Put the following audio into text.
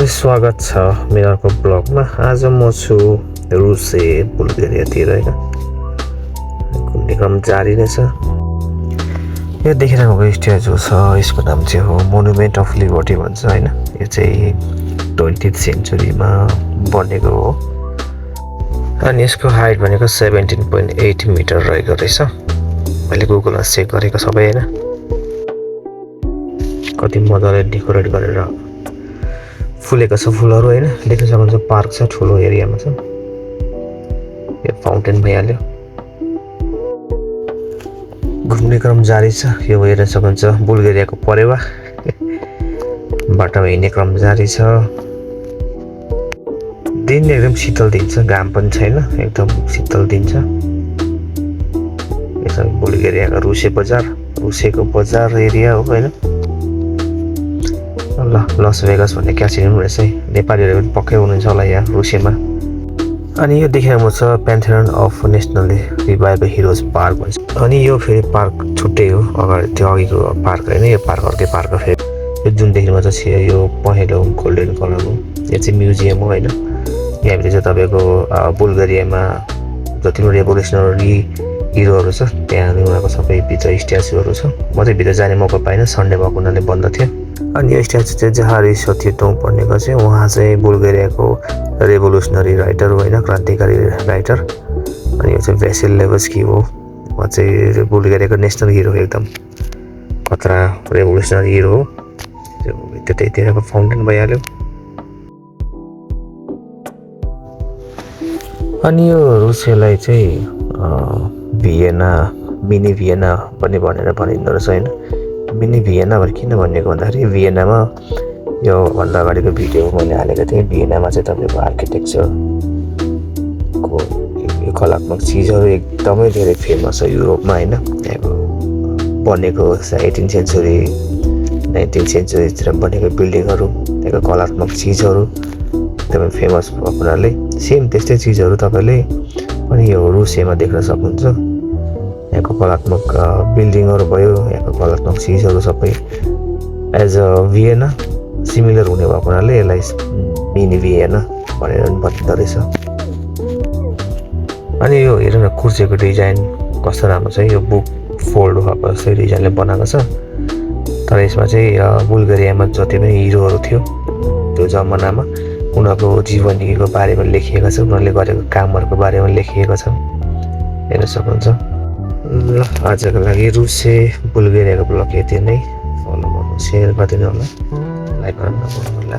स्वागत छ मेरो अर्को ब्लगमा। आज म छु रुसे बुल्गेरियातिर हैन। घुम्ने क्रम जारी नै छ। यो देखिरहेको भएको स्ट्याचु छ, यसको नाम चाहिँ हो मोनुमेन्ट अफ लिबर्टी भन्छ हैन। यो चाहिँ 20th सेन्चुरीमा बनेको हो अनि यसको हाइट भनेको 17.8 मिटर रहेको रहेछ। मैले गुगलमा चेक गरेको सबै हैन। कति मजाले डेकोरेट गरेर फुलेको छ फुलहरु हैन। देख्न सक्नुहुन्छ पार्क छ, ठुलो एरियामा छ। यो फाउन्टेन भइहाल्यो। घुम्ने क्रम जारी छ। यो हेर्न सक्नुहुन्छ बुल्गेरियाको परेवा बाटोमा हिँड्ने क्रम जारी छ। दिन एकदम शीतल दिन छ, घाम पनि छैन, एकदम शीतल दिन छ। यसमा बुल्गेरियाको रुसेको बजार एरिया हो हैन। ल लस भेगास भन्ने क्यासिनो रहेछ है। नेपालीहरु पनि पक्कै हुनुहुन्छ होला यहाँ रुसियामा। अनि यो देखिरहेको छ pantheon of nationally revive heroes park भन्छ। अनि यो फेरि पार्क छुट्टै हो, अगाडि त्यो अघिको पार्क हैन। यो पार्क अर्कै पार्क हो फेरि। यो जुन देख्नुमा चाहिँ यो पहेँलो गोल्डन कलरको यो चाहिँ म्युजियम हो हैन। यहाँभित्र चाहिँ तपाईको बुल्गेरियामा जति पनि रेभोल्युसनरी हिरोहरू छ त्यहाँ उनीहरूको सबै भित्र स्ट्याचुहरू छ। म चाहिँ भित्र जाने मौका पाइनँ, सन्डे भएको हुनाले बन्द थियो। अनि यो स्ट्याचु चाहिँ जहारी सत्यतोङ भन्नेको चाहिँ उहाँ चाहिँ बुल्गेरियाको रेभोल्युसनरी राइटर हो हैन, क्रान्तिकारी राइटर। अनि यो चाहिँ भेसेल लेभस्की हो। उहाँ चाहिँ बुल्गेरियाको नेसनल हिरो, एकदम खतरा रेभोल्युसनरी हिरो हो। त्यो त्यतिखेरको फाउन्टेन भइहाल्यो। अनि यो रुसियालाई चाहिँ भियना, मिनी भियना पनि भनेर भनिँदो रहेछ हैन। मिनी भियना भनेर किन भनेको भन्दाखेरि भियनामा यो भन्दा अगाडिको भिडियो मैले हालेको थिएँ। भियनामा चाहिँ तपाईँको आर्किटेक्चरको यो कलात्मक चिजहरू एकदमै धेरै फेमस छ युरोपमा हैन। त्यहाँको बनेको 18th सेन्चुरी 19th सेन्चुरीतिर बनेको बिल्डिङहरू, त्यहाँको कलात्मक चिजहरू एकदमै फेमस भएको हुनाले सेम त्यस्तै चिजहरू तपाईँले पनि यो रुसियामा देख्न सक्नुहुन्छ। यहाँको कलात्मक बिल्डिङहरू भयो, यहाँको कलात्मक चिजहरू सबै एज अ भियना सिमिलर हुने भएको हुनाले यसलाई मिनी भियना भनेर भनिँदो रहेछ। अनि यो हेर्नु न कुर्सीको डिजाइन कस्तो राम्रो छ। यो बुक फोल्ड भएको जस्तै डिजाइनले बनाएको छ। तर यसमा चाहिँ बुल्गेरियामा जति पनि हिरोहरू थियो त्यो जमानामा उनीहरूको जीवनीको बारेमा लेखिएको छ, उनीहरूले गरेको कामहरूको बारेमा लेखिएको छ, हेर्न सक्नुहुन्छ। ल आजको लागि रुसे बुल्गेरियाको ब्लग यति नै। फलो गर्नु, सेयर गरिदिनु होला, लाइक गर्नु होला।